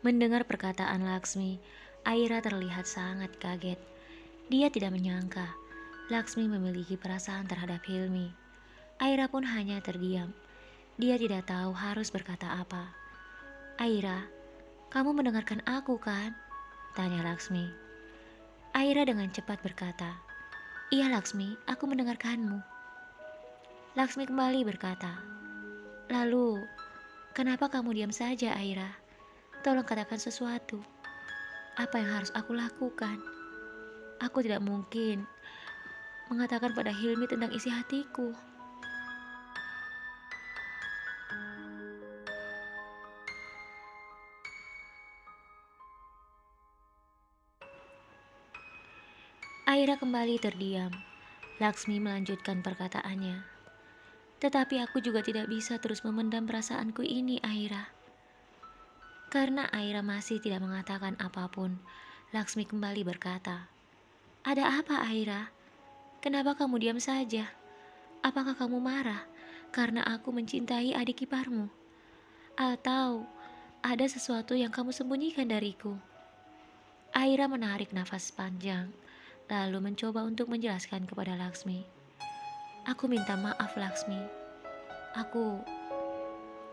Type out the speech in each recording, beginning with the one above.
Mendengar perkataan Laksmi, Aira terlihat sangat kaget. Dia tidak menyangka Laksmi memiliki perasaan terhadap Hilmi. Aira pun hanya terdiam. Dia tidak tahu harus berkata apa. "Aira, kamu mendengarkan aku kan?" tanya Laksmi. Aira dengan cepat berkata, "Iya Laksmi, aku mendengarkanmu." Laksmi kembali berkata, "Lalu, kenapa kamu diam saja Aira? Tolong katakan sesuatu. Apa yang harus aku lakukan? Aku tidak mungkin mengatakan pada Hilmi tentang isi hatiku." Aira kembali terdiam. Laksmi melanjutkan perkataannya. "Tetapi aku juga tidak bisa terus memendam perasaanku ini, Aira." Karena Aira masih tidak mengatakan apapun, Laksmi kembali berkata, "Ada apa, Aira? Kenapa kamu diam saja? Apakah kamu marah karena aku mencintai adik iparmu? Atau ada sesuatu yang kamu sembunyikan dariku?" Aira menarik nafas panjang, lalu mencoba untuk menjelaskan kepada Laksmi. "Aku minta maaf, Laksmi. Aku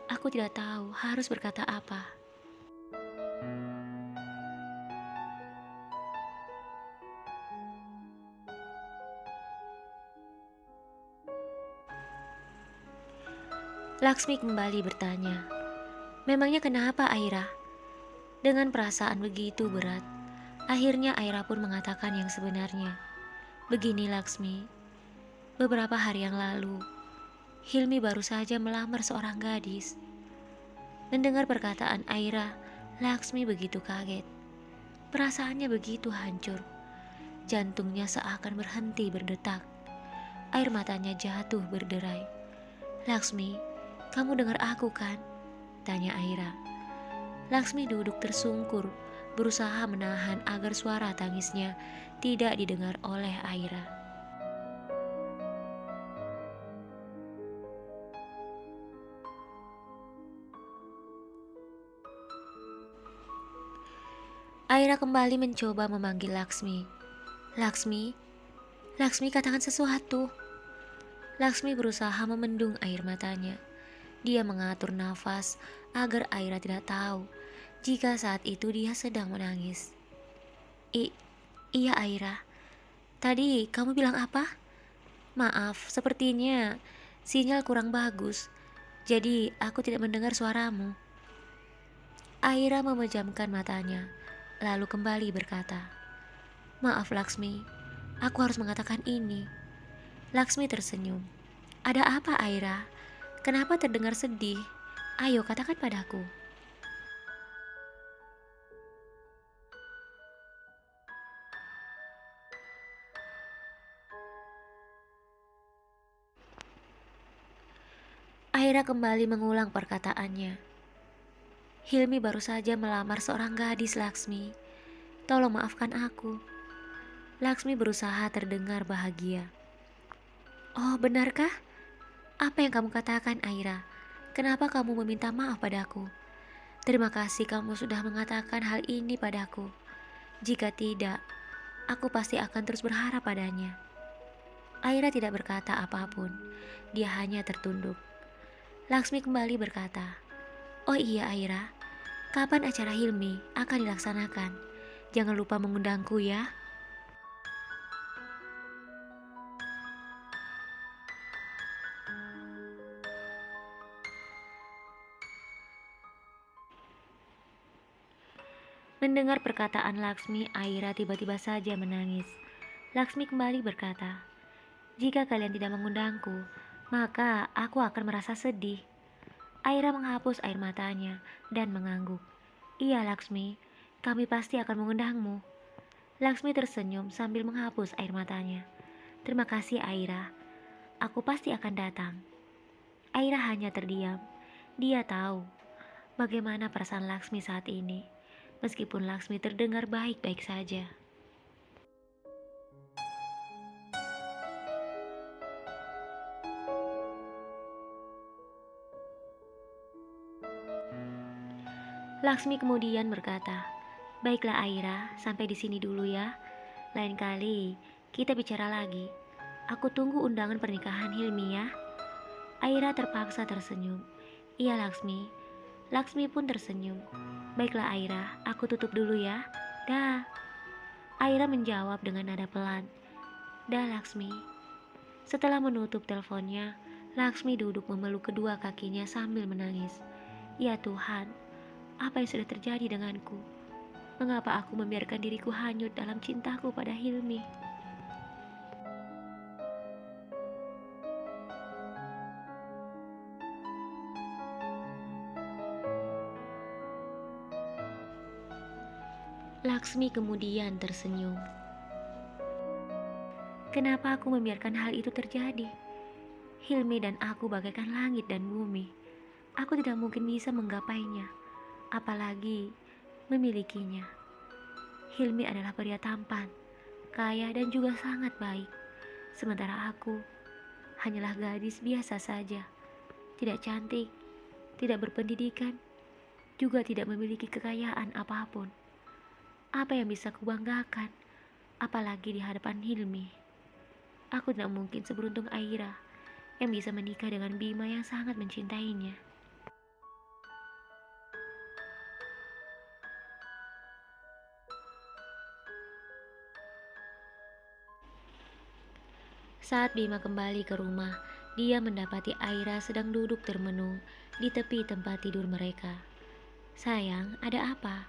aku tidak tahu harus berkata apa." Laksmi kembali bertanya, "Memangnya kenapa, Aira?" Dengan perasaan begitu berat, akhirnya Aira pun mengatakan yang sebenarnya. "Begini Laksmi, beberapa hari yang lalu, Hilmi baru saja melamar seorang gadis." Mendengar perkataan Aira, Laksmi begitu kaget. Perasaannya begitu hancur. Jantungnya seakan berhenti berdetak. Air matanya jatuh berderai. "Laksmi, kamu dengar aku kan?" tanya Aira. Laksmi duduk tersungkur, berusaha menahan agar suara tangisnya tidak didengar oleh Aira. Aira kembali mencoba memanggil Laksmi. "Laksmi, Laksmi katakan sesuatu." Laksmi berusaha memendung air matanya. Dia mengatur nafas agar Aira tidak tahu jika saat itu dia sedang menangis. "I, iya Aira, tadi kamu bilang apa? Maaf, sepertinya sinyal kurang bagus, jadi aku tidak mendengar suaramu." Aira memejamkan matanya, lalu kembali berkata, "Maaf Laksmi, aku harus mengatakan ini." Laksmi tersenyum. "Ada apa Aira? Kenapa terdengar sedih? Ayo katakan padaku." Aira kembali mengulang perkataannya. "Hilmi baru saja melamar seorang gadis Laksmi. Tolong maafkan aku." Laksmi berusaha terdengar bahagia. "Oh, benarkah? Apa yang kamu katakan, Aira? Kenapa kamu meminta maaf padaku? Terima kasih kamu sudah mengatakan hal ini padaku. Jika tidak, aku pasti akan terus berharap padanya." Aira tidak berkata apapun. Dia hanya tertunduk. Laksmi kembali berkata, "Oh iya Aira, kapan acara Hilmi akan dilaksanakan? Jangan lupa mengundangku ya." Mendengar perkataan Laksmi, Aira tiba-tiba saja menangis. Laksmi kembali berkata, "Jika kalian tidak mengundangku, maka aku akan merasa sedih." Aira menghapus air matanya dan mengangguk. "Iya Laksmi, kami pasti akan mengundangmu." Laksmi tersenyum sambil menghapus air matanya. "Terima kasih Aira, aku pasti akan datang." Aira hanya terdiam. Dia tahu bagaimana perasaan Laksmi saat ini, meskipun Laksmi terdengar baik-baik saja. Laksmi kemudian berkata, "Baiklah Aira, sampai di sini dulu ya. Lain kali kita bicara lagi. Aku tunggu undangan pernikahan Hilmi ya." Aira terpaksa tersenyum. "Iya Laksmi." Laksmi pun tersenyum. "Baiklah Aira, aku tutup dulu ya. Dah." Aira menjawab dengan nada pelan. "Dah Laksmi." Setelah menutup teleponnya, Laksmi duduk memeluk kedua kakinya sambil menangis. "Ya Tuhan, apa yang sudah terjadi denganku? Mengapa aku membiarkan diriku hanyut dalam cintaku pada Hilmi?" Laksmi kemudian tersenyum. "Kenapa aku membiarkan hal itu terjadi? Hilmi dan aku bagaikan langit dan bumi. Aku tidak mungkin bisa menggapainya, apalagi memilikinya. Hilmi adalah pria tampan, kaya dan juga sangat baik. Sementara aku hanyalah gadis biasa saja, tidak cantik, tidak berpendidikan, juga tidak memiliki kekayaan apapun. Apa yang bisa kubanggakan, apalagi di hadapan Hilmi? Aku tidak mungkin seberuntung Aira yang bisa menikah dengan Bima yang sangat mencintainya." Saat Bima kembali ke rumah, dia mendapati Aira sedang duduk termenung di tepi tempat tidur mereka. "Sayang, ada apa?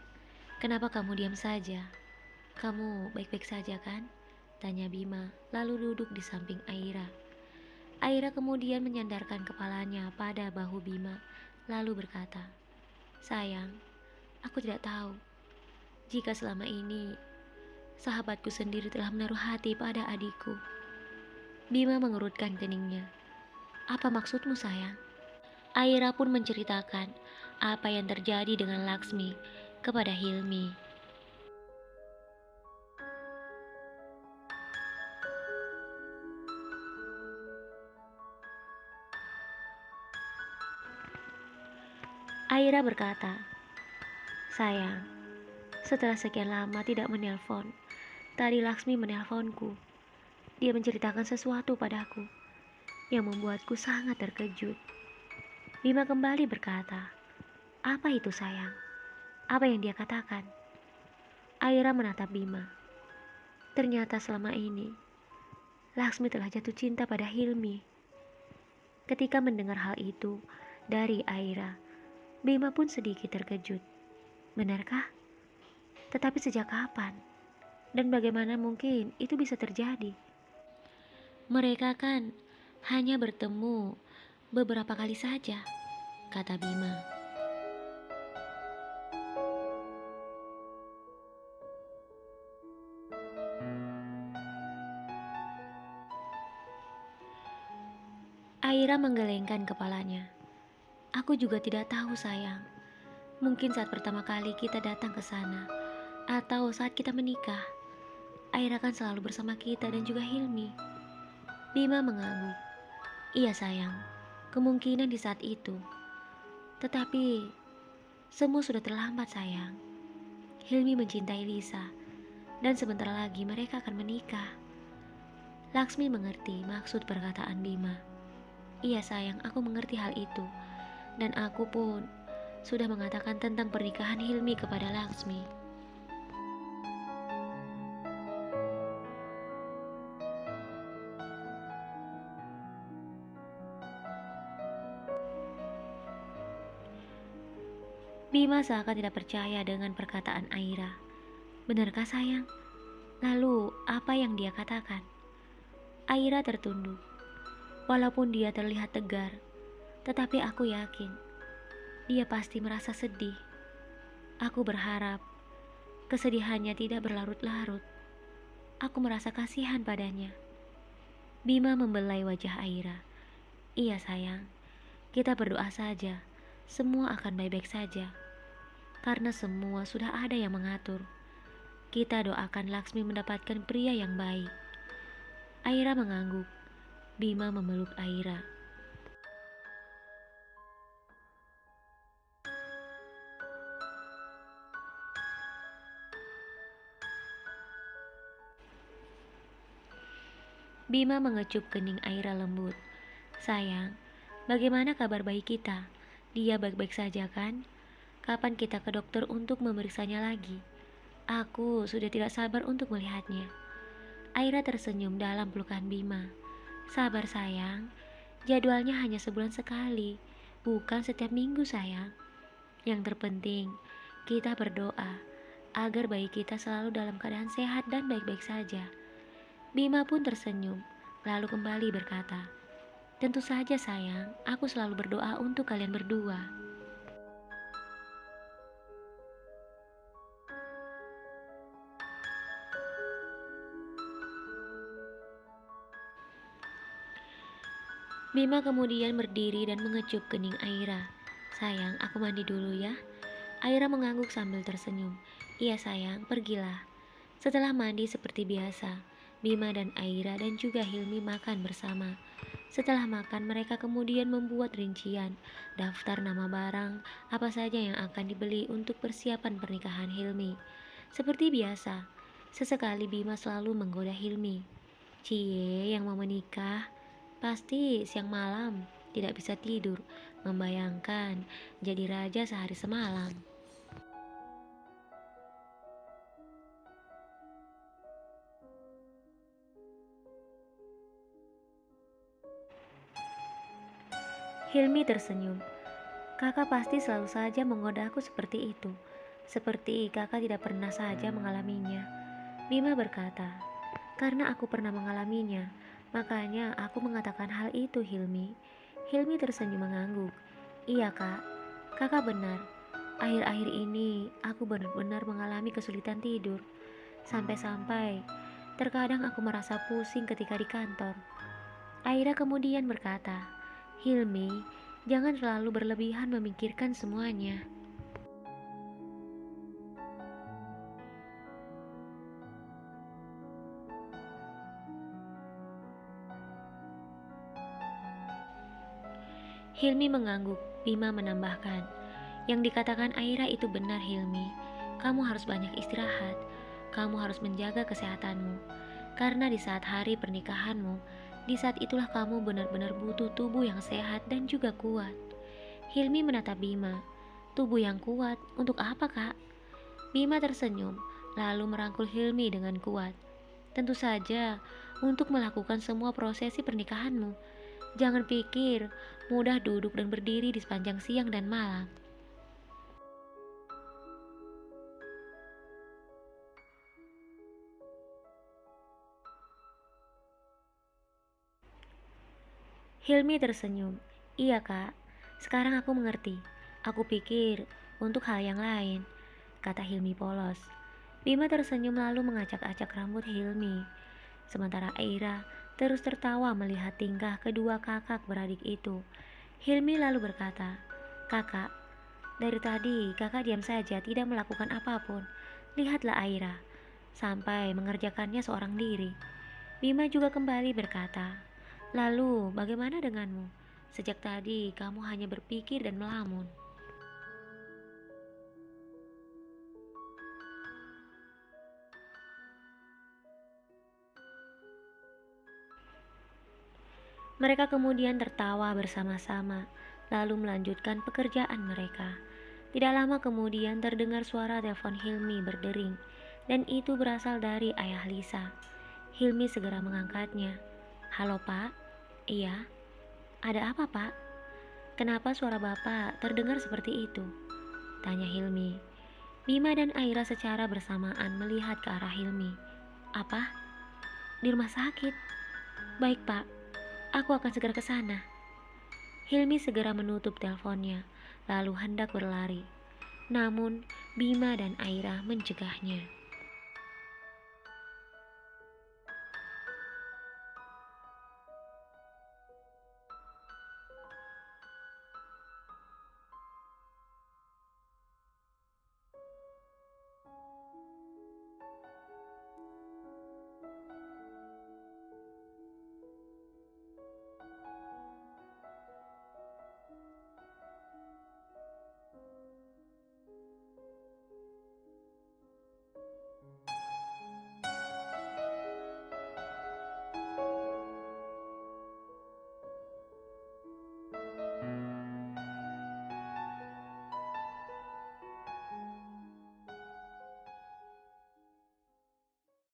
Kenapa kamu diam saja? Kamu baik-baik saja kan?" tanya Bima, lalu duduk di samping Aira. Aira kemudian menyandarkan kepalanya pada bahu Bima, lalu berkata, "Sayang, aku tidak tahu jika selama ini sahabatku sendiri telah menaruh hati pada adikku." Bima mengerutkan keningnya. "Apa maksudmu sayang?" Aira pun menceritakan apa yang terjadi dengan Laksmi kepada Hilmi. Aira berkata, "Sayang, setelah sekian lama tidak menelpon, tadi Laksmi menelponku. Dia menceritakan sesuatu padaku yang membuatku sangat terkejut." Bima kembali berkata, "Apa itu sayang? Apa yang dia katakan?" Aira menatap Bima. Ternyata selama ini Laksmi telah jatuh cinta pada Hilmi. Ketika mendengar hal itu dari Aira, Bima pun sedikit terkejut. Benarkah? Tetapi sejak kapan? Dan bagaimana mungkin itu bisa terjadi? Mereka kan hanya bertemu beberapa kali saja, kata Bima. Aira menggelengkan kepalanya. "Aku juga tidak tahu sayang. Mungkin saat pertama kali kita datang ke sana, atau saat kita menikah. Aira kan selalu bersama kita dan juga Hilmi." Bima mengangguk. "Iya sayang, kemungkinan di saat itu. Tetapi semua sudah terlambat sayang. Hilmi mencintai Lisa, dan sebentar lagi mereka akan menikah." Laksmi mengerti maksud perkataan Bima. "Iya sayang, aku mengerti hal itu. Dan aku pun sudah mengatakan tentang pernikahan Hilmi kepada Laksmi." Bima seakan tidak percaya dengan perkataan Aira. "Benarkah sayang? Lalu apa yang dia katakan?" Aira tertunduk. Walaupun dia terlihat tegar, tetapi aku yakin dia pasti merasa sedih. Aku berharap kesedihannya tidak berlarut-larut. Aku merasa kasihan padanya. Bima membelai wajah Aira. "Iya sayang, kita berdoa saja. Semua akan baik-baik saja. Karena semua sudah ada yang mengatur. Kita doakan Laksmi mendapatkan pria yang baik." Aira mengangguk. Bima memeluk Aira. Bima mengecup kening Aira lembut. Sayang, bagaimana kabar bayi kita? Dia baik-baik saja kan? Kapan kita ke dokter untuk memeriksanya lagi? Aku sudah tidak sabar untuk melihatnya. Aira tersenyum dalam pelukan Bima. Sabar sayang, jadwalnya hanya sebulan sekali, bukan setiap minggu sayang. Yang terpenting, kita berdoa agar bayi kita selalu dalam keadaan sehat dan baik-baik saja. Bima pun tersenyum, lalu kembali berkata, tentu saja sayang, aku selalu berdoa untuk kalian berdua. Bima kemudian berdiri dan mengecup kening Aira. Sayang, aku mandi dulu ya. Aira mengangguk sambil tersenyum. Iya sayang, pergilah. Setelah mandi seperti biasa, Bima dan Aira dan juga Hilmi makan bersama. Setelah makan, mereka kemudian membuat rincian, daftar nama barang, apa saja yang akan dibeli untuk persiapan pernikahan Hilmi. Seperti biasa, sesekali Bima selalu menggoda Hilmi. Cie yang mau menikah, pasti siang malam tidak bisa tidur, membayangkan jadi raja sehari semalam. Hilmi tersenyum. Kakak pasti selalu saja menggodaku seperti itu. Seperti kakak tidak pernah saja mengalaminya. Bima berkata, karena aku pernah mengalaminya, makanya aku mengatakan hal itu Hilmi. Hilmi tersenyum mengangguk. Iya kak, kakak benar. Akhir-akhir ini aku benar-benar mengalami kesulitan tidur. Sampai-sampai terkadang aku merasa pusing ketika di kantor. Aira kemudian berkata, Hilmi, jangan terlalu berlebihan memikirkan semuanya. Hilmi mengangguk. Bima menambahkan, yang dikatakan Aira itu benar Hilmi. Kamu harus banyak istirahat. Kamu harus menjaga kesehatanmu. Karena di saat hari pernikahanmu, di saat itulah kamu benar-benar butuh tubuh yang sehat dan juga kuat. Hilmi menatap Bima. Tubuh yang kuat, untuk apa kak? Bima tersenyum, lalu merangkul Hilmi dengan kuat. Tentu saja, untuk melakukan semua prosesi pernikahanmu. Jangan pikir mudah duduk dan berdiri di sepanjang siang dan malam. Hilmi tersenyum. Iya kak, sekarang aku mengerti. Aku pikir untuk hal yang lain, kata Hilmi polos. Bima tersenyum lalu mengacak-acak rambut Hilmi. Sementara Aira terus tertawa melihat tingkah kedua kakak beradik itu. Hilmi lalu berkata, kakak, dari tadi kakak diam saja tidak melakukan apapun. Lihatlah Aira, sampai mengerjakannya seorang diri. Bima juga kembali berkata, lalu bagaimana denganmu? Sejak tadi kamu hanya berpikir dan melamun. Mereka kemudian tertawa bersama-sama, lalu melanjutkan pekerjaan mereka. Tidak lama kemudian terdengar suara telepon Hilmi berdering, dan itu berasal dari ayah Lisa. Hilmi segera mengangkatnya. Halo pak? Iya? Ada apa pak? Kenapa suara bapak terdengar seperti itu? Tanya Hilmi. Bima dan Aira secara bersamaan melihat ke arah Hilmi. Apa? Di rumah sakit? Baik pak, aku akan segera ke sana. Hilmi segera menutup teleponnya, lalu hendak berlari. Namun, Bima dan Aira mencegahnya.